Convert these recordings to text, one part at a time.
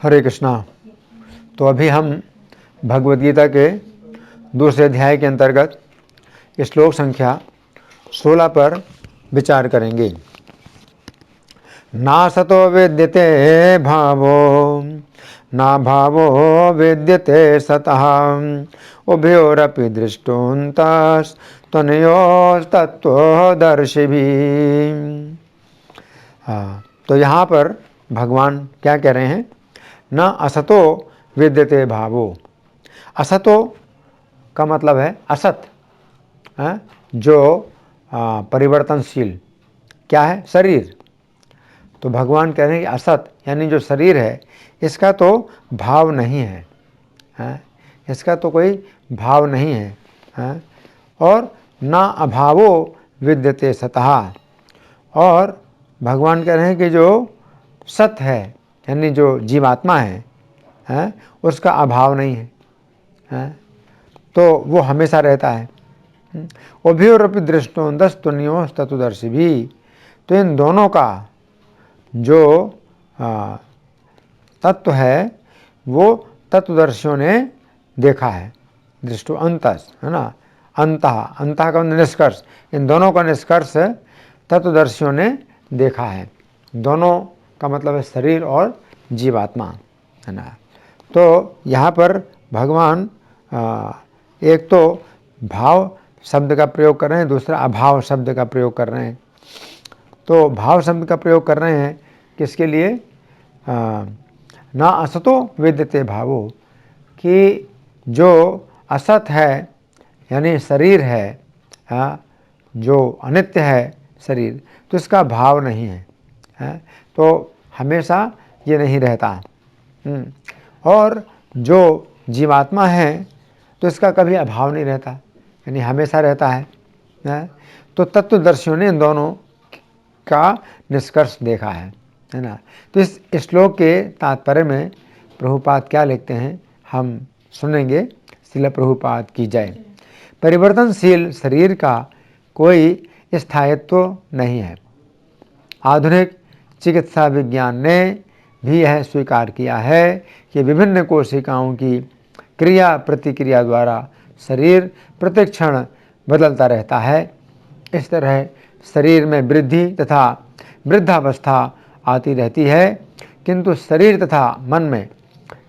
हरे कृष्णा। तो अभी हम भगवद गीता के दूसरे अध्याय के अंतर्गत श्लोक संख्या 16 पर विचार करेंगे। ना सतो विद्यते भावो ना भावो विद्यते सतः उभयोरपि दृष्टोऽन्तस्तनयोस्तत्त्वदर्शिभिः। तो यहाँ पर भगवान क्या कह रहे हैं? न असतो विद्यते भावो। असतो का मतलब है असत, जो परिवर्तनशील क्या है? शरीर। तो भगवान कह रहे हैं कि असत यानी जो शरीर है इसका तो भाव नहीं है, इसका तो कोई भाव नहीं है। और ना अभावो विद्यते सतः। और भगवान कह रहे हैं कि जो सत है यानी जो जीवात्मा है, उसका अभाव नहीं है, तो वो हमेशा रहता है। उभयोरपि दृष्टोऽन्तस्तुन्योस्तत्त्वदर्शी भी। तो इन दोनों का जो तत्व है वो तत्वदर्शियों ने देखा है। दृष्टो अंतस है ना, अंतः का निष्कर्ष, इन दोनों का निष्कर्ष तत्वदर्शियों ने देखा है। दोनों का मतलब है शरीर और जीवात्मा, है ना। तो यहाँ पर भगवान एक तो भाव शब्द का प्रयोग कर रहे हैं, दूसरा अभाव शब्द का प्रयोग कर रहे हैं। तो भाव शब्द का प्रयोग कर रहे हैं किसके लिए? ना असतो विद्यते भावो, कि जो असत है यानी शरीर है, जो अनित्य है शरीर, तो इसका भाव नहीं है, तो हमेशा ये नहीं रहता। और जो जीवात्मा है तो इसका कभी अभाव नहीं रहता, यानी हमेशा रहता है। तो तत्वदर्शियों ने इन दोनों का निष्कर्ष देखा है ना। तो इस श्लोक के तात्पर्य में प्रभुपाद क्या लिखते हैं हम सुनेंगे। श्रील प्रभुपाद की जय। परिवर्तनशील शरीर का कोई स्थायित्व नहीं है। आधुनिक चिकित्सा विज्ञान ने भी यह स्वीकार किया है कि विभिन्न कोशिकाओं की क्रिया प्रतिक्रिया द्वारा शरीर प्रतिक्षण बदलता रहता है। इस तरह शरीर में वृद्धि तथा वृद्धावस्था आती रहती है, किंतु शरीर तथा मन में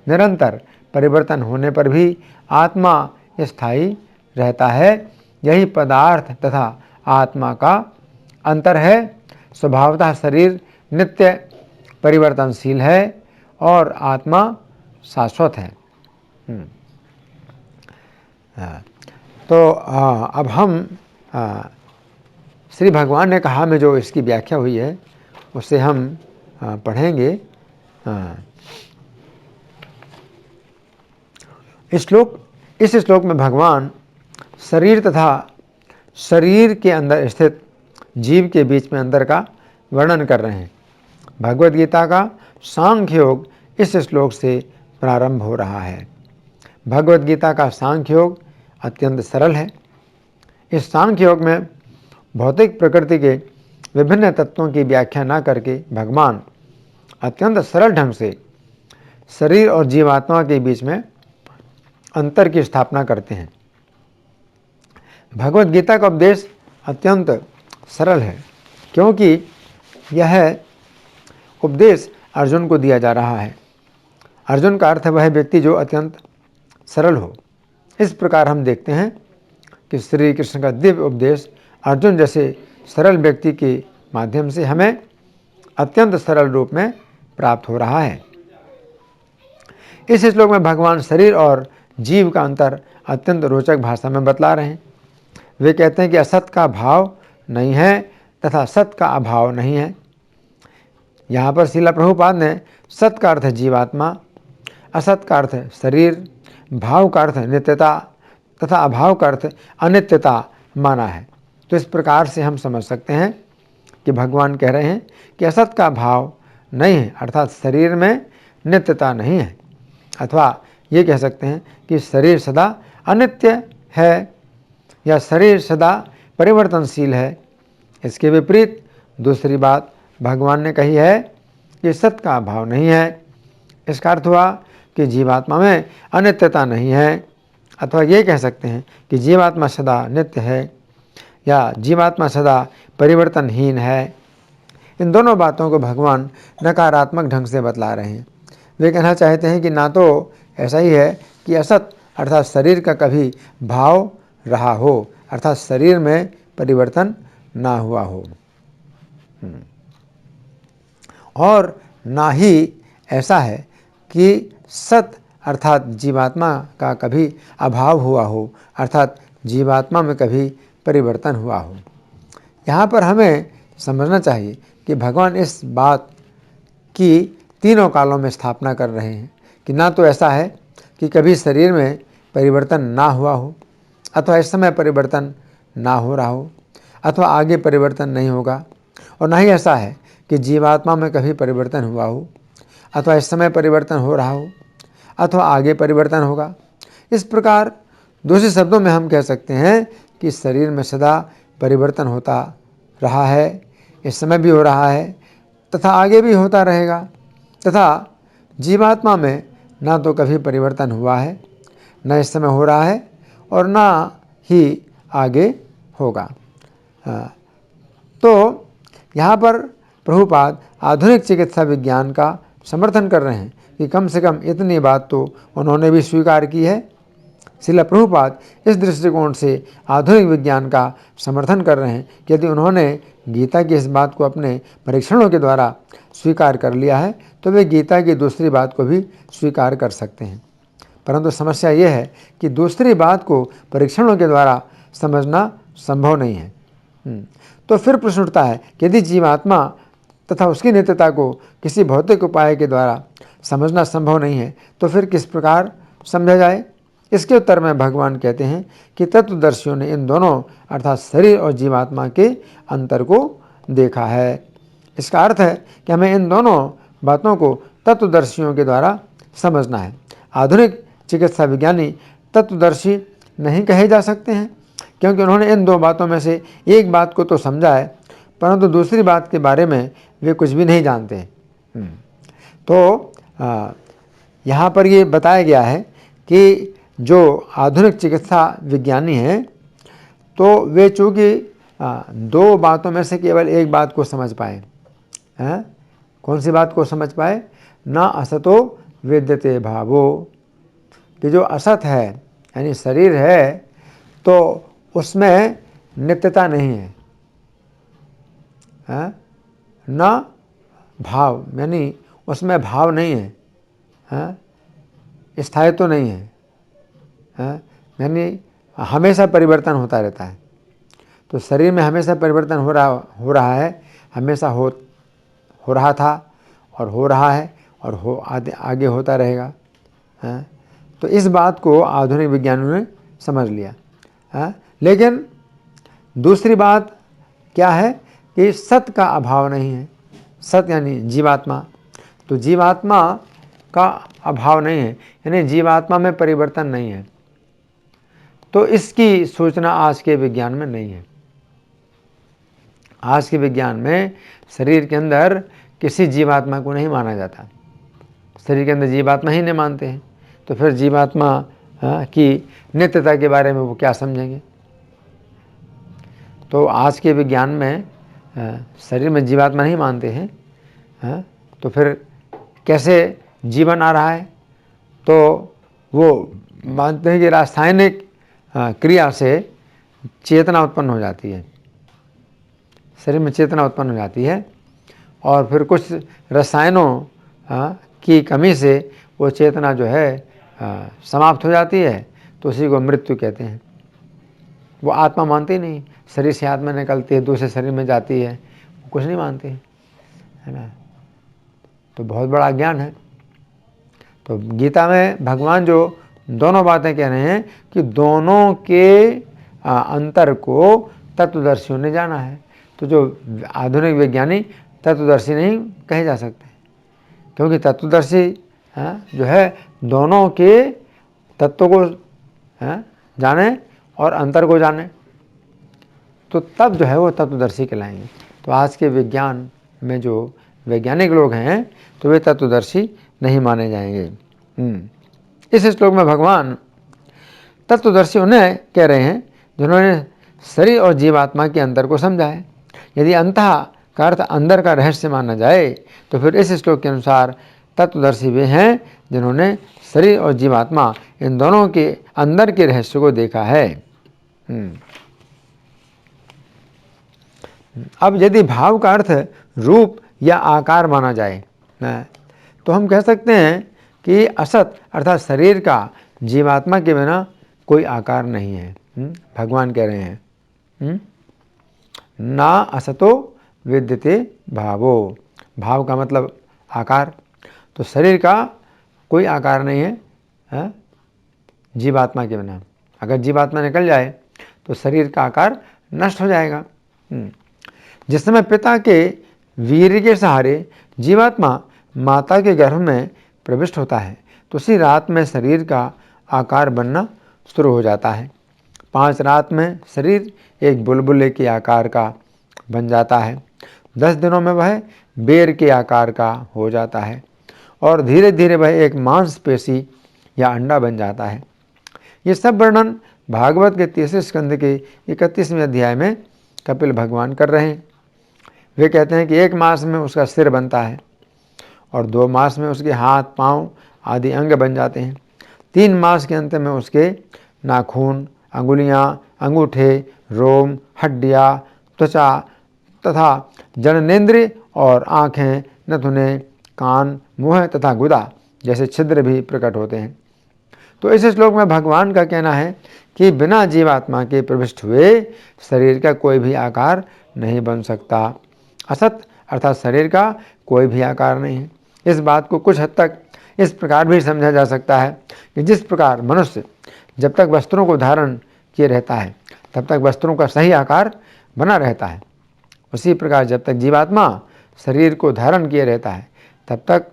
निरंतर परिवर्तन होने पर भी आत्मा स्थायी रहता है। यही पदार्थ तथा आत्मा का अंतर है। स्वभावतः शरीर नित्य परिवर्तनशील है और आत्मा शाश्वत है। तो अब हम श्री भगवान ने कहा में जो इसकी व्याख्या हुई है उससे हम पढ़ेंगे। इस श्लोक में भगवान शरीर तथा शरीर के अंदर स्थित जीव के बीच में अंतर का वर्णन कर रहे हैं। भगवद गीता का सांख्य योग इस श्लोक से प्रारंभ हो रहा है। भगवद गीता का सांख्य योग अत्यंत सरल है। इस सांख्य योग में भौतिक प्रकृति के विभिन्न तत्वों की व्याख्या न करके भगवान अत्यंत सरल ढंग से शरीर और जीवात्मा के बीच में अंतर की स्थापना करते हैं। भगवद गीता का उपदेश अत्यंत सरल है क्योंकि यह उपदेश अर्जुन को दिया जा रहा है। अर्जुन का अर्थ है वह व्यक्ति जो अत्यंत सरल हो। इस प्रकार हम देखते हैं कि श्री कृष्ण का दिव्य उपदेश अर्जुन जैसे सरल व्यक्ति के माध्यम से हमें अत्यंत सरल रूप में प्राप्त हो रहा है। इस श्लोक में भगवान शरीर और जीव का अंतर अत्यंत रोचक भाषा में बतला रहे हैं। वे कहते हैं कि असत का भाव नहीं है तथा सत का अभाव नहीं है। यहाँ पर श्रील प्रभुपाद ने सत का अर्थ जीवात्मा, असत का अर्थ शरीर, भाव का अर्थ नित्यता तथा अभाव का अर्थ अनित्यता माना है। तो इस प्रकार से हम समझ सकते हैं कि भगवान कह रहे हैं कि असत का भाव नहीं है, अर्थात शरीर में नित्यता नहीं है, अथवा ये कह सकते हैं कि शरीर सदा अनित्य है या शरीर सदा परिवर्तनशील है। इसके विपरीत दूसरी बात भगवान ने कही है कि सत का अभाव नहीं है, इसका अर्थ हुआ कि जीवात्मा में अनित्यता नहीं है, अथवा ये कह सकते हैं कि जीवात्मा सदा नित्य है या जीवात्मा सदा परिवर्तनहीन है। इन दोनों बातों को भगवान नकारात्मक ढंग से बतला रहे हैं। वे कहना चाहते हैं कि ना तो ऐसा ही है कि असत अर्थात शरीर का कभी भाव रहा हो, अर्थात शरीर में परिवर्तन ना हुआ हो, और ना ही ऐसा है कि सत अर्थात जीवात्मा का कभी अभाव हुआ हो, अर्थात जीवात्मा में कभी परिवर्तन हुआ हो। यहाँ पर हमें समझना चाहिए कि भगवान इस बात की तीनों कालों में स्थापना कर रहे हैं कि ना तो ऐसा है कि कभी शरीर में परिवर्तन ना हुआ हो, अथवा इस समय परिवर्तन ना हो रहा हो, अथवा आगे परिवर्तन नहीं होगा, और ना ही ऐसा है कि जीवात्मा में कभी परिवर्तन हुआ हो, अथवा इस समय परिवर्तन हो रहा हो, अथवा आगे परिवर्तन होगा। इस प्रकार दूसरे शब्दों में हम कह सकते हैं कि शरीर में सदा परिवर्तन होता रहा है, इस समय भी हो रहा है तथा आगे भी होता रहेगा, तथा जीवात्मा में ना तो कभी परिवर्तन हुआ है, न इस समय हो रहा है, और ना ही आगे होगा। तो यहाँ पर प्रभुपाद आधुनिक चिकित्सा विज्ञान का समर्थन कर रहे हैं कि कम से कम इतनी बात तो उन्होंने भी स्वीकार की है। श्रील प्रभुपाद इस दृष्टिकोण से आधुनिक विज्ञान का समर्थन कर रहे हैं कि यदि उन्होंने गीता की इस बात को अपने परीक्षणों के द्वारा स्वीकार कर लिया है तो वे गीता की दूसरी बात को भी स्वीकार कर सकते हैं। परंतु समस्या यह है कि दूसरी बात को परीक्षणों के द्वारा समझना संभव नहीं है। तो फिर प्रश्न उठता है कि यदि जीवात्मा तथा उसकी नित्यता को किसी भौतिक उपाय के द्वारा समझना संभव नहीं है तो फिर किस प्रकार समझा जाए? इसके उत्तर में भगवान कहते हैं कि तत्वदर्शियों ने इन दोनों अर्थात शरीर और जीवात्मा के अंतर को देखा है। इसका अर्थ है कि हमें इन दोनों बातों को तत्वदर्शियों के द्वारा समझना है। आधुनिक चिकित्सा विज्ञानी तत्वदर्शी नहीं कहे जा सकते हैं क्योंकि उन्होंने इन दो बातों में से एक बात को तो समझा है, परंतु दूसरी बात के बारे में वे कुछ भी नहीं जानते। तो यहाँ पर ये बताया गया है कि जो आधुनिक चिकित्सा विज्ञानी हैं तो वे चूँकि दो बातों में से केवल एक बात को समझ पाए हैं। कौन सी बात को समझ पाए? ना असतो विद्यते भावो, कि जो असत है यानी शरीर है तो उसमें नित्यता नहीं है, ना भाव यानी उसमें भाव नहीं है, स्थायित्व तो नहीं है, यानी हमेशा परिवर्तन होता रहता है। तो शरीर में हमेशा परिवर्तन हो रहा है, हमेशा हो रहा था और हो रहा है और आगे होता रहेगा। तो इस बात को आधुनिक विज्ञानियों ने समझ लिया। लेकिन दूसरी बात क्या है कि सत का अभाव नहीं है। सत यानी जीवात्मा, तो जीवात्मा का अभाव नहीं है यानी जीवात्मा में परिवर्तन नहीं है। तो इसकी सूचना आज के विज्ञान में नहीं है। आज के विज्ञान में शरीर के अंदर किसी जीवात्मा को नहीं माना जाता। शरीर के अंदर जीवात्मा ही नहीं मानते हैं, तो फिर जीवात्मा की नित्यता के बारे में वो क्या समझेंगे? तो आज के विज्ञान में शरीर में जीवात्मा नहीं मानते हैं, तो फिर कैसे जीवन आ रहा है? तो वो मानते हैं कि रासायनिक क्रिया से चेतना उत्पन्न हो जाती है, शरीर में चेतना उत्पन्न हो जाती है और फिर कुछ रसायनों की कमी से वो चेतना जो है समाप्त हो जाती है, तो उसी को मृत्यु कहते हैं। वो आत्मा मानते ही नहीं, शरीर से आत्मा निकलती है, दूसरे शरीर में जाती है, वो कुछ नहीं मानते हैं, है ना। तो बहुत बड़ा ज्ञान है। तो गीता में भगवान जो दोनों बातें कह रहे हैं कि दोनों के अंतर को तत्वदर्शियों ने जाना है। तो जो आधुनिक वैज्ञानिक तत्वदर्शी नहीं कहे जा सकते, क्योंकि तत्वदर्शी जो है दोनों के तत्व को जाने और अंतर को जाने, तो तब जो है वो तत्वदर्शी कहलाएंगे। तो आज के विज्ञान में जो वैज्ञानिक लोग हैं तो वे तत्वदर्शी नहीं माने जाएंगे। इस श्लोक में भगवान तत्वदर्शी उन्हें कह रहे हैं जिन्होंने शरीर और जीवात्मा के अंतर को समझा है। यदि अंतः का अर्थ अंदर का रहस्य माना जाए तो फिर इस श्लोक के अनुसार तत्वदर्शी वे हैं जिन्होंने शरीर और जीवात्मा इन दोनों के अंदर के रहस्य को देखा है। अब यदि भाव का अर्थ रूप या आकार माना जाए तो हम कह सकते हैं कि असत अर्थात शरीर का जीवात्मा के बिना कोई आकार नहीं है। भगवान कह रहे हैं ना असतो विद्यते भावो। भाव का मतलब आकार, तो शरीर का कोई आकार नहीं है जीवात्मा के बिना। अगर जीवात्मा निकल जाए तो शरीर का आकार नष्ट हो जाएगा। जिस समय पिता के वीर्य के सहारे जीवात्मा माता के गर्भ में प्रविष्ट होता है तो उसी रात में शरीर का आकार बनना शुरू हो जाता है। 5 रात में शरीर एक बुलबुले के आकार का बन जाता है। 10 दिनों में वह बेर के आकार का हो जाता है और धीरे धीरे वह एक मांसपेशी या अंडा बन जाता है। ये सब वर्णन भागवत के 30वें स्कंद के 31वें अध्याय में कपिल भगवान कर रहे हैं। वे कहते हैं कि 1 मास में उसका सिर बनता है और 2 मास में उसके हाथ पांव आदि अंग बन जाते हैं। 3 मास के अंत में उसके नाखून, अंगुलियां, अंगूठे, रोम, हड्डियां, त्वचा तथा जननेंद्रिय और आँखें, नथुने, कान, मुँह तथा गुदा जैसे छिद्र भी प्रकट होते हैं। तो इस श्लोक में भगवान का कहना है कि बिना जीवात्मा के प्रविष्ट हुए शरीर का कोई भी आकार नहीं बन सकता। असत अर्थात शरीर का कोई भी आकार नहीं है। इस बात को कुछ हद तक इस प्रकार भी समझा जा सकता है कि जिस प्रकार मनुष्य जब तक वस्त्रों को धारण किए रहता है तब तक वस्त्रों का सही आकार बना रहता है, उसी प्रकार जब तक जीवात्मा शरीर को धारण किए रहता है तब तक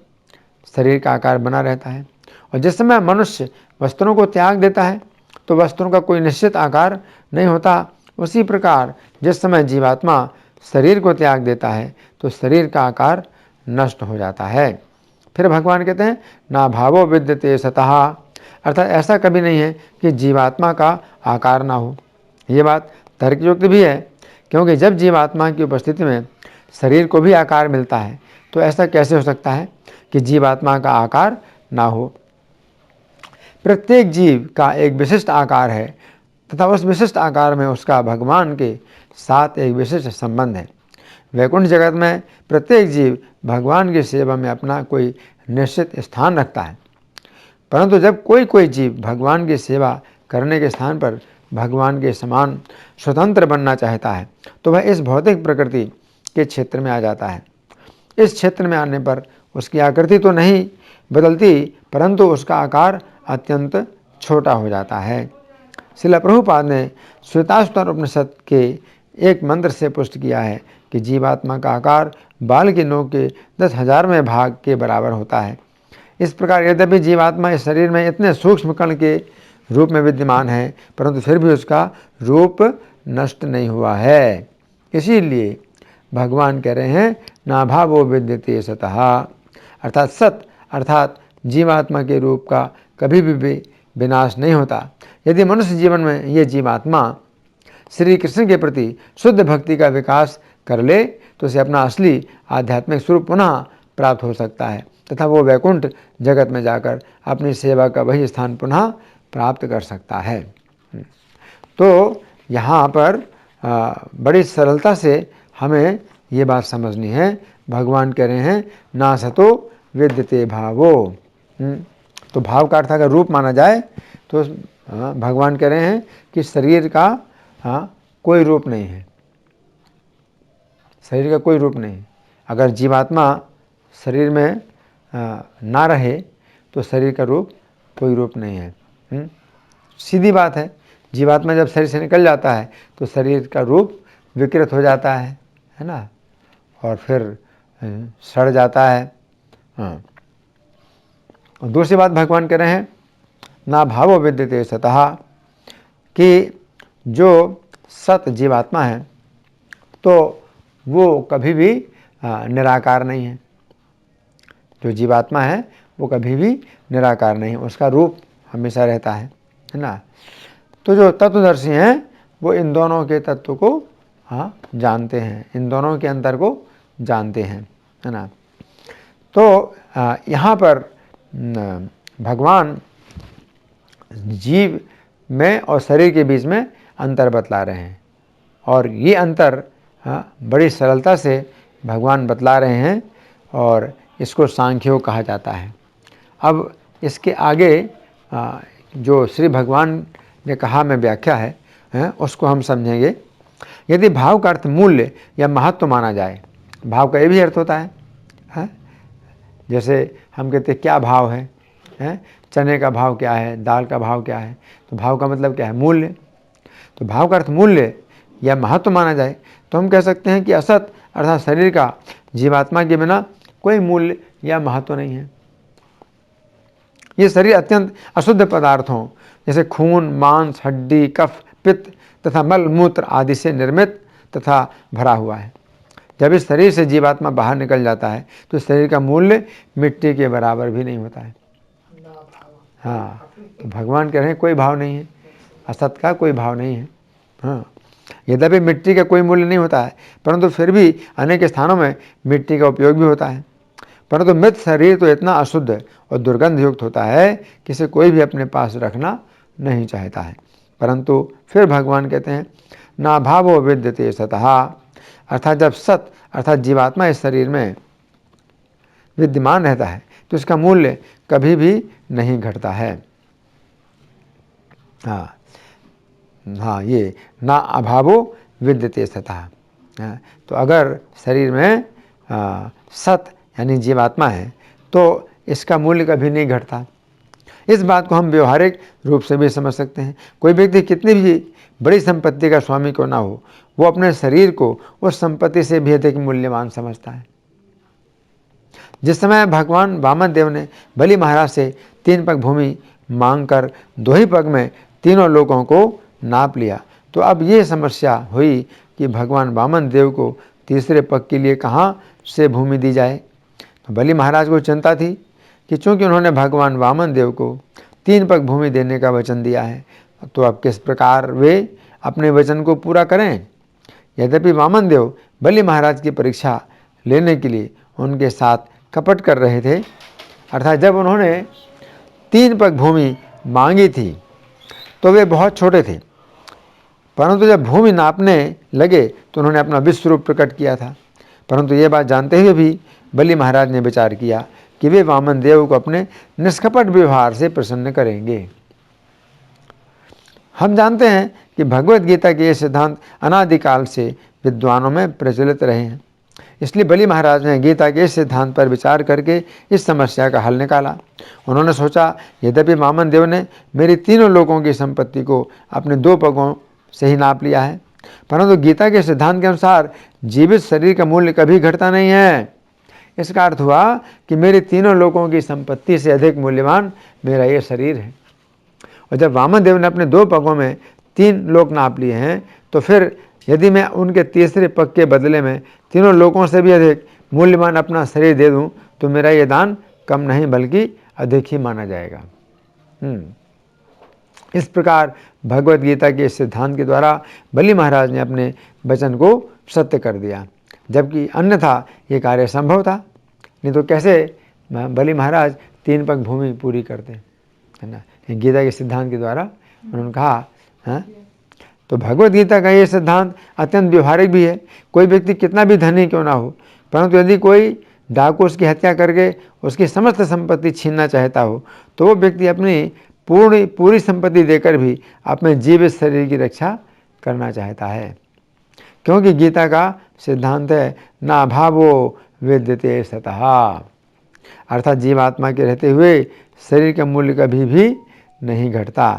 शरीर का आकार बना रहता है। और जिस समय मनुष्य वस्त्रों को त्याग देता है तो वस्त्रों का कोई निश्चित आकार नहीं होता। उसी प्रकार जिस समय जीवात्मा शरीर को त्याग देता है तो शरीर का आकार नष्ट हो जाता है। फिर भगवान कहते हैं ना भावो विद्यते सतः, अर्थात ऐसा कभी नहीं है कि जीवात्मा का आकार ना हो। ये बात तर्कयुक्त भी है, क्योंकि जब जीवात्मा की उपस्थिति में शरीर को भी आकार मिलता है तो ऐसा कैसे हो सकता है कि जीवात्मा का आकार ना हो। प्रत्येक जीव का एक विशिष्ट आकार है तथा उस विशिष्ट आकार में उसका भगवान के साथ एक विशिष्ट संबंध है। वैकुंठ जगत में प्रत्येक जीव भगवान की सेवा में अपना कोई निश्चित स्थान रखता है, परंतु जब कोई कोई जीव भगवान की सेवा करने के स्थान पर भगवान के समान स्वतंत्र बनना चाहता है तो वह इस भौतिक प्रकृति के क्षेत्र में आ जाता है। इस क्षेत्र में आने पर उसकी आकृति तो नहीं बदलती, परंतु उसका आकार अत्यंत छोटा हो जाता है। श्रील प्रभुपाद ने श्वेताश्वतर उपनिषद के एक मंत्र से पुष्ट किया है कि जीवात्मा का आकार बाल की नोक के 10,000वें भाग के बराबर होता है। इस प्रकार यद्यपि जीवात्मा इस शरीर में इतने सूक्ष्म कण के रूप में विद्यमान है, परंतु फिर भी उसका रूप नष्ट नहीं हुआ है। इसीलिए भगवान कह रहे हैं ना भावो विद्यते सतः, अर्थात सत अर्थात जीवात्मा के रूप का कभी भी विनाश नहीं होता। यदि मनुष्य जीवन में ये जीवात्मा श्री कृष्ण के प्रति शुद्ध भक्ति का विकास कर ले तो उसे अपना असली आध्यात्मिक स्वरूप पुनः प्राप्त हो सकता है तथा वो वैकुंठ जगत में जाकर अपनी सेवा का वही स्थान पुनः प्राप्त कर सकता है। तो यहाँ पर बड़ी सरलता से हमें ये बात समझनी है। भगवान कह रहे हैं ना सतो विद्यते भावो। तो भाव का अर्थ अगर रूप माना जाए तो भगवान कह रहे हैं कि शरीर का कोई रूप नहीं है, शरीर का कोई रूप नहीं। अगर जीवात्मा शरीर में ना रहे तो शरीर का रूप कोई रूप नहीं है। सीधी बात है, जीवात्मा जब शरीर से निकल जाता है तो शरीर का रूप विकृत हो जाता है ना, और फिर सड़ जाता है। और दूसरी बात भगवान कह रहे हैं ना भावो विद्यते सतः, कि जो सत जीवात्मा है तो वो कभी भी निराकार नहीं है। जो जीवात्मा है वो कभी भी निराकार नहीं, उसका रूप हमेशा रहता है ना। तो जो तत्वदर्शी हैं वो इन दोनों के तत्व को जानते हैं, इन दोनों के अंतर को जानते हैं, है ना। तो यहाँ पर भगवान जीव में और शरीर के बीच में अंतर बतला रहे हैं, और ये अंतर बड़ी सरलता से भगवान बतला रहे हैं, और इसको सांख्योग कहा जाता है। अब इसके आगे जो श्री भगवान ने कहा में व्याख्या है उसको हम समझेंगे। यदि भाव का अर्थ मूल्य या महत्व माना जाए, भाव का ये भी अर्थ होता है, जैसे हम कहते हैं क्या भाव है, चने का भाव क्या है, दाल का भाव क्या है, तो भाव का मतलब क्या है, मूल्य। तो भाव का अर्थ मूल्य या महत्व माना जाए तो हम कह सकते हैं कि असत अर्थात शरीर का जीवात्मा के बिना कोई मूल्य या महत्व नहीं है। ये शरीर अत्यंत अशुद्ध पदार्थों जैसे खून, मांस, हड्डी, कफ, पित्त तथा मल मूत्र आदि से निर्मित तथा भरा हुआ है। जब इस शरीर से जीवात्मा बाहर निकल जाता है तो शरीर का मूल्य मिट्टी के बराबर भी नहीं होता है। तो भगवान कह रहे हैं कोई भाव नहीं है, असत का कोई भाव नहीं है। यद्यपि मिट्टी का कोई मूल्य नहीं होता है, परंतु फिर भी अनेक स्थानों में मिट्टी का उपयोग भी होता है। परंतु मृत शरीर तो इतना अशुद्ध और दुर्गंध युक्त होता है कि इसे कोई भी अपने पास रखना नहीं चाहता है। परंतु फिर भगवान कहते हैं ना भावो विद्यते सतः, अर्थात जब सत अर्थात जीवात्मा इस शरीर में विद्यमान रहता है तो इसका मूल्य कभी भी नहीं घटता है। ये ना अभावो विद्यते सतः। तो अगर शरीर में सत यानी जीवात्मा है तो इसका मूल्य कभी नहीं घटता। इस बात को हम व्यवहारिक रूप से भी समझ सकते हैं। कोई व्यक्ति कितनी भी बड़ी संपत्ति का स्वामी क्यों ना हो, वो अपने शरीर को उस संपत्ति से भी अधिक मूल्यवान समझता है। जिस समय भगवान वामन देव ने बलि महाराज से 3 पग भूमि मांगकर 2 ही पग में तीनों लोगों को नाप लिया, तो अब ये समस्या हुई कि भगवान वामन देव को तीसरे पग के लिए कहाँ से भूमि दी जाए। तो बलि महाराज को चिंता थी कि चूंकि उन्होंने भगवान वामन देव को 3 पग भूमि देने का वचन दिया है, तो अब किस प्रकार वे अपने वचन को पूरा करें। यद्यपि वामन देव बलि महाराज की परीक्षा लेने के लिए उनके साथ कपट कर रहे थे, अर्थात जब उन्होंने 3 पग भूमि मांगी थी तो वे बहुत छोटे थे, परंतु जब भूमि नापने लगे तो उन्होंने अपना विश्व रूप प्रकट किया था। परंतु ये बात जानते हुए भी बलि महाराज ने विचार किया कि वे वामन देव को अपने निष्कपट व्यवहार से प्रसन्न करेंगे। हम जानते हैं कि भगवत गीता के ये सिद्धांत अनादिकाल से विद्वानों में प्रचलित रहे हैं। इसलिए बलि महाराज ने गीता के इस सिद्धांत पर विचार करके इस समस्या का हल निकाला। उन्होंने सोचा, यद्यपि वामन देव ने मेरी तीनों लोगों की संपत्ति को अपने 2 पगों से ही नाप लिया है, परंतु गीता के सिद्धांत के अनुसार जीवित शरीर का मूल्य कभी घटता नहीं है। इसका अर्थ हुआ कि मेरी तीनों लोगों की संपत्ति से अधिक मूल्यवान मेरा ये शरीर है। और जब वामन देव ने अपने 2 पगों में 3 लोक नाप लिए हैं, तो फिर यदि मैं उनके तीसरे पग के बदले में तीनों लोगों से भी अधिक मूल्यवान अपना शरीर दे दूं, तो मेरा ये दान कम नहीं बल्कि अधिक ही माना जाएगा। इस प्रकार भगवत गीता के सिद्धांत के द्वारा बलि महाराज ने अपने वचन को सत्य कर दिया, जबकि अन्यथा ये कार्य संभव था। नहीं तो कैसे बलि महाराज 3 पग भूमि पूरी करते, है ना। गीता के सिद्धांत के द्वारा उन्होंने कहा तो भगवत गीता का ये सिद्धांत अत्यंत व्यवहारिक भी है। कोई व्यक्ति कितना भी धनी क्यों ना हो, परंतु यदि कोई डाकू उसकी हत्या करके उसकी समस्त संपत्ति छीनना चाहता हो, तो वो व्यक्ति अपनी पूरी संपत्ति देकर भी अपने जीवित शरीर की रक्षा करना चाहता है, क्योंकि गीता का सिद्धांत है ना भावो विद्यते सतः, अर्थात जीवात्मा के रहते हुए शरीर का मूल्य कभी भी नहीं घटता।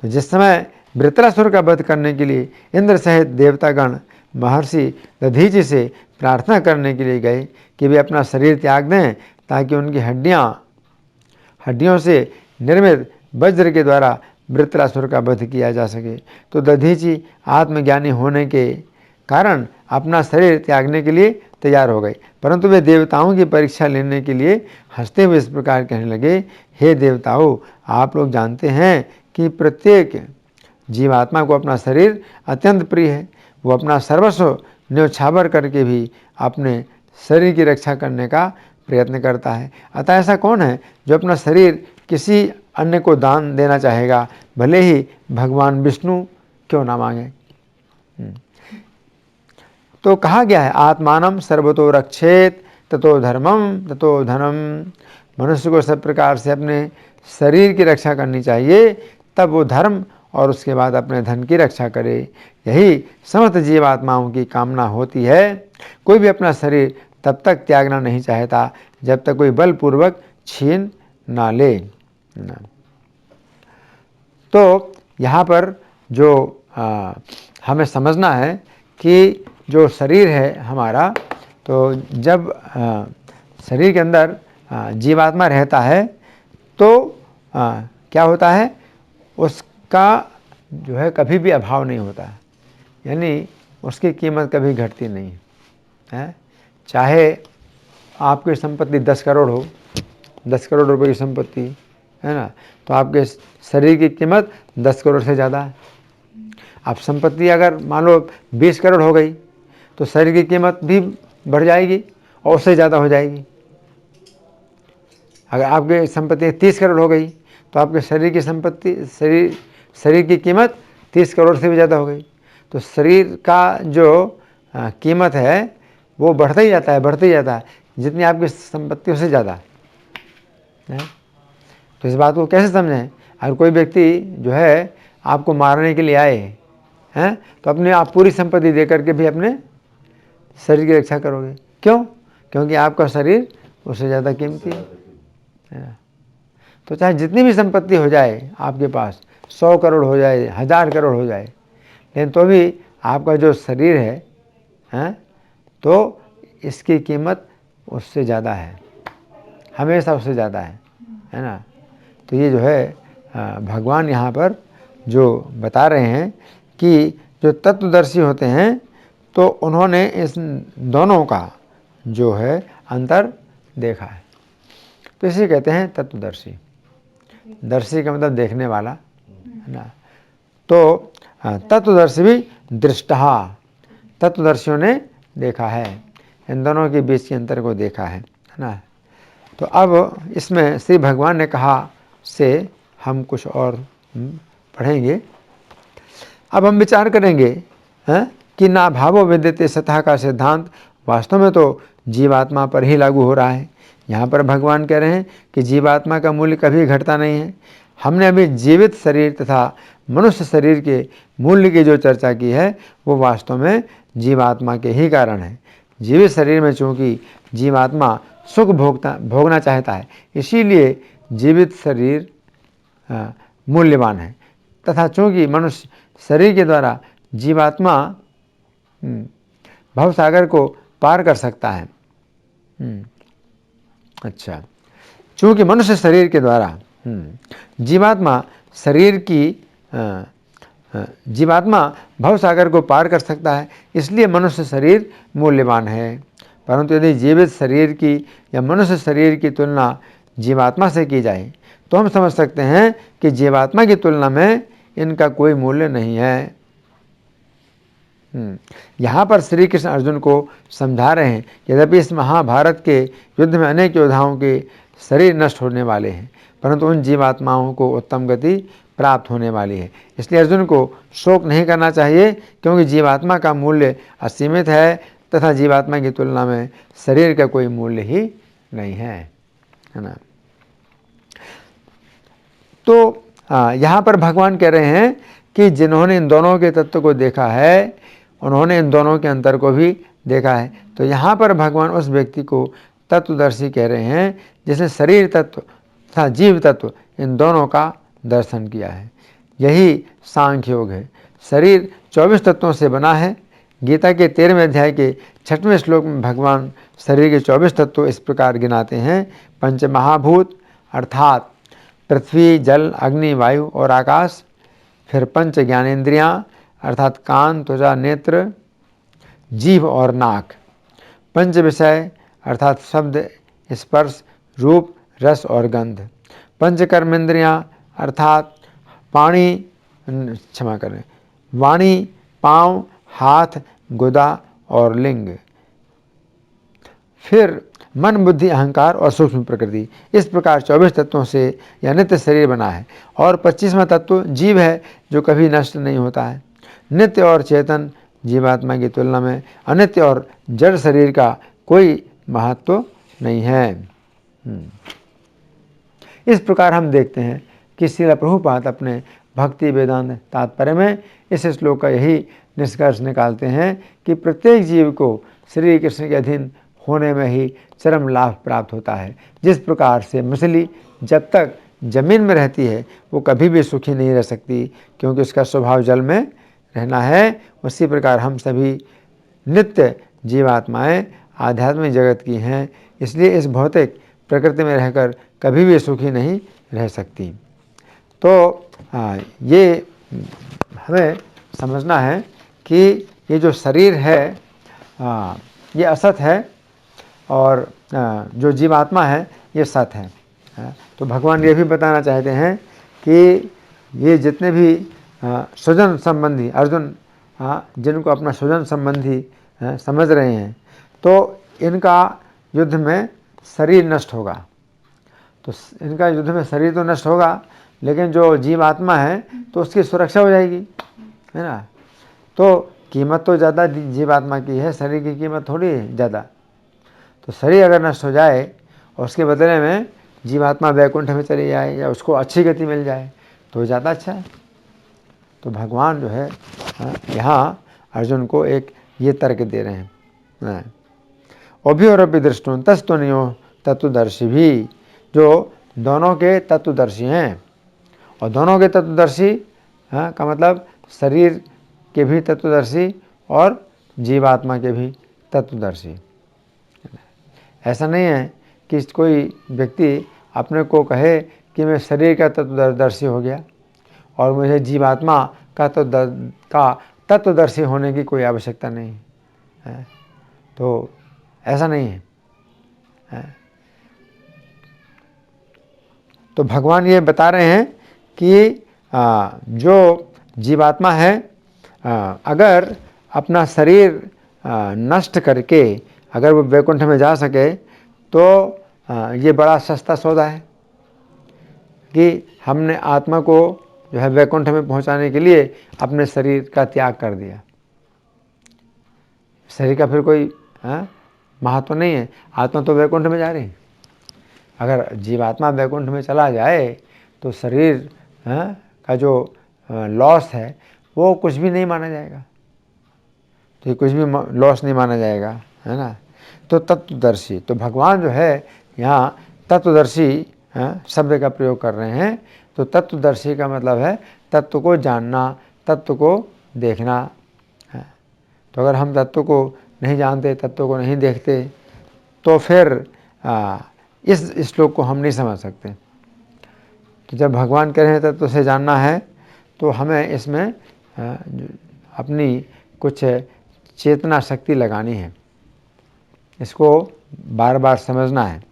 तो जिस समय वृत्रासुर का वध करने के लिए इंद्र सहित देवतागण महर्षि दधीचि से प्रार्थना करने के लिए गए कि वे अपना शरीर त्याग दें ताकि उनकी हड्डियों से निर्मित वज्र के द्वारा वृत्रासुर का वध किया जा सके, तो दधीचि आत्मज्ञानी होने के कारण अपना शरीर त्यागने के लिए तैयार हो गई। परंतु वे देवताओं की परीक्षा लेने के लिए हंसते हुए इस प्रकार कहने लगे, हे देवताओं, आप लोग जानते हैं कि प्रत्येक जीवात्मा को अपना शरीर अत्यंत प्रिय है। वो अपना सर्वस्व न्यौछावर करके भी अपने शरीर की रक्षा करने का प्रयत्न करता है। अतः ऐसा कौन है जो अपना शरीर किसी अन्य को दान देना चाहेगा, भले ही भगवान विष्णु क्यों ना मांगे। तो कहा गया है, आत्मानम सर्वतो रक्षेत ततो धर्मम ततो धनम। मनुष्य को सब प्रकार से अपने शरीर की रक्षा करनी चाहिए, तब वो धर्म और उसके बाद अपने धन की रक्षा करे। यही समस्त जीवात्माओं की कामना होती है। कोई भी अपना शरीर तब तक त्यागना नहीं चाहता जब तक कोई बलपूर्वक छीन ना ले। तो यहाँ पर जो हमें समझना है कि जो शरीर है हमारा, तो जब शरीर के अंदर जीवात्मा रहता है तो क्या होता है, उसका जो है कभी भी अभाव नहीं होता है, यानी उसकी कीमत कभी घटती नहीं है। चाहे आपकी संपत्ति 10 करोड़ हो, 10 करोड़ रुपए की संपत्ति है ना, तो आपके शरीर की कीमत 10 करोड़ से ज़्यादा है। अब संपत्ति अगर मान लो 20 करोड़ हो गई तो शरीर की कीमत भी बढ़ जाएगी और उससे ज़्यादा हो जाएगी। अगर आपकी संपत्ति 30 करोड़ हो गई तो आपके शरीर की संपत्ति शरीर की कीमत 30 करोड़ से भी ज़्यादा हो गई। तो शरीर का जो कीमत है वो बढ़ता ही जाता है, बढ़ता ही जाता है, जितनी आपकी संपत्ति उससे ज़्यादा है। तो इस बात को कैसे समझें? अगर कोई व्यक्ति जो है आपको मारने के लिए आए हैं तो अपने आप पूरी संपत्ति दे करके भी अपने शरीर की रक्षा करोगे। क्यों? क्योंकि आपका शरीर उससे ज़्यादा कीमती है। तो चाहे जितनी भी संपत्ति हो जाए आपके पास, 100 करोड़ हो जाए, 1000 करोड़ हो जाए, लेकिन तो भी आपका जो शरीर है तो इसकी कीमत उससे ज़्यादा है, हमेशा उससे ज़्यादा है ना। तो ये जो है भगवान यहाँ पर जो बता रहे हैं कि जो तत्वदर्शी होते हैं तो उन्होंने इस दोनों का जो है अंतर देखा है। तो इसे कहते हैं तत्वदर्शी। दर्शी का मतलब देखने वाला है ना। तो तत्वदर्शी भी दृष्टा, तत्वदर्शियों ने देखा है, इन दोनों के बीच के अंतर को देखा है ना। तो अब इसमें श्री भगवान ने कहा से हम कुछ और पढ़ेंगे। अब हम विचार करेंगे कि ना भावो विद्यते सतः का सिद्धांत वास्तव में तो जीवात्मा पर ही लागू हो रहा है। यहाँ पर भगवान कह रहे हैं कि जीवात्मा का मूल्य कभी घटता नहीं है। हमने अभी जीवित शरीर तथा मनुष्य शरीर के मूल्य की जो चर्चा की है वो वास्तव में जीवात्मा के ही कारण है। जीवित शरीर में चूँकि जीवात्मा सुख भोगना चाहता है, इसीलिए जीवित शरीर मूल्यवान है, तथा चूँकि मनुष्य शरीर के द्वारा जीवात्मा भवसागर को पार कर सकता है। अच्छा, चूँकि मनुष्य शरीर के द्वारा जीवात्मा भवसागर को पार कर सकता है, इसलिए मनुष्य शरीर मूल्यवान है। परंतु यदि जीवित शरीर की या मनुष्य शरीर की तुलना जीवात्मा से की जाए तो हम समझ सकते हैं कि जीवात्मा की तुलना में इनका कोई मूल्य नहीं है। यहाँ पर श्री कृष्ण अर्जुन को समझा रहे हैं, यद्यपि इस महाभारत के युद्ध में अनेक योद्धाओं के शरीर नष्ट होने वाले हैं, परंतु उन जीवात्माओं को उत्तम गति प्राप्त होने वाली है। इसलिए अर्जुन को शोक नहीं करना चाहिए, क्योंकि जीवात्मा का मूल्य असीमित है तथा जीवात्मा की तुलना में शरीर का कोई मूल्य ही नहीं है ना। तो यहाँ पर भगवान कह रहे हैं कि जिन्होंने इन दोनों के तत्व को देखा है उन्होंने इन दोनों के अंतर को भी देखा है। तो यहाँ पर भगवान उस व्यक्ति को तत्वदर्शी कह रहे हैं जिसने शरीर तत्व तथा जीव तत्व इन दोनों का दर्शन किया है। यही सांख्य योग है। शरीर 24 तत्वों से बना है। गीता के 13वें अध्याय के 6वें श्लोक में भगवान शरीर के 24 तत्व इस प्रकार गिनाते हैं। पंचमहाभूत अर्थात पृथ्वी, जल, अग्नि, वायु और आकाश। फिर पंच ज्ञानेंद्रियाँ अर्थात कान, त्वचा, नेत्र, जीभ और नाक। पंच विषय अर्थात शब्द, स्पर्श, रूप, रस और गंध। पंच कर्मेंद्रियाँ अर्थात क्षमा करें, वाणी, पाँव, हाथ, गुदा और लिंग। फिर मन, बुद्धि, अहंकार और सूक्ष्म प्रकृति। इस प्रकार 24 तत्वों से यह नित्य शरीर बना है। और 25वां तत्व जीव है, जो कभी नष्ट नहीं होता है। नित्य और चेतन जीवात्मा की तुलना में अनित्य और जड़ शरीर का कोई महत्व नहीं है। इस प्रकार हम देखते हैं कि श्रील प्रभुपाद अपने भक्ति वेदांत तात्पर्य में इस श्लोक का यही निष्कर्ष निकालते हैं कि प्रत्येक जीव को श्री कृष्ण के अधीन होने में ही चरम लाभ प्राप्त होता है। जिस प्रकार से मछली जब तक जमीन में रहती है वो कभी भी सुखी नहीं रह सकती, क्योंकि उसका स्वभाव जल में रहना है, उसी प्रकार हम सभी नित्य जीवात्माएं आध्यात्मिक जगत की हैं, इसलिए इस भौतिक प्रकृति में रहकर कभी भी सुखी नहीं रह सकती। तो ये हमें समझना है कि ये जो शरीर है ये असत है और जो जीवात्मा है ये सत है। तो भगवान ये भी बताना चाहते हैं कि ये जितने भी स्वजन संबंधी अर्जुन जिनको अपना स्वजन संबंधी समझ रहे हैं, तो इनका युद्ध में शरीर नष्ट होगा। तो इनका युद्ध में शरीर तो नष्ट होगा, लेकिन जो जीवात्मा है तो उसकी सुरक्षा हो जाएगी, है ना। तो कीमत तो ज़्यादा जीवात्मा की है, शरीर की कीमत थोड़ी है ज़्यादा। तो शरीर अगर नष्ट हो जाए और उसके बदले में जीवात्मा वैकुंठ में चली जाए या उसको अच्छी गति मिल जाए तो ज़्यादा अच्छा है। तो भगवान जो है यहाँ अर्जुन को एक ये तर्क दे रहे हैं। अभियोरपि दृष्टों तस्तुनियो तत्वदर्शी भी, जो दोनों के तत्वदर्शी हैं। और दोनों के तत्वदर्शी का मतलब शरीर के भी तत्वदर्शी और जीवात्मा के भी तत्वदर्शी। ऐसा नहीं है कि कोई व्यक्ति अपने को कहे कि मैं शरीर का तत्वदर्शी हो गया और मुझे जीवात्मा का तत्वदर्शी होने की कोई आवश्यकता नहीं है। तो ऐसा नहीं है। तो भगवान ये बता रहे हैं कि जो जीवात्मा है अगर अपना शरीर नष्ट करके अगर वो वैकुंठ में जा सके तो ये बड़ा सस्ता सौदा है कि हमने आत्मा को जो है वैकुंठ में पहुंचाने के लिए अपने शरीर का त्याग कर दिया। शरीर का फिर कोई महत्व नहीं है, आत्मा तो वैकुंठ में जा रही है। अगर जीवात्मा वैकुंठ में चला जाए तो शरीर का जो लॉस है वो कुछ भी नहीं माना जाएगा, तो कुछ भी लॉस नहीं माना जाएगा, है ना। तो तत्वदर्शी, तो भगवान जो है यहाँ तत्वदर्शी शब्द का प्रयोग कर रहे हैं। तो तत्वदर्शी का मतलब है तत्व को जानना, तत्व को देखना। तो अगर हम तत्व को नहीं जानते, तत्व को नहीं देखते, तो फिर इस श्लोक को हम नहीं समझ सकते। तो जब भगवान कह रहे हैं तत्व से जानना है, तो हमें इसमें अपनी कुछ चेतना शक्ति लगानी है, इसको बार बार समझना है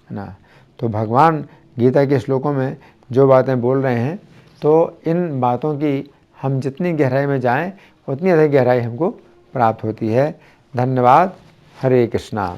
ना। तो भगवान गीता के श्लोकों में जो बातें बोल रहे हैं, तो इन बातों की हम जितनी गहराई में जाएं उतनी अधिक गहराई हमको प्राप्त होती है। धन्यवाद। हरे कृष्णा।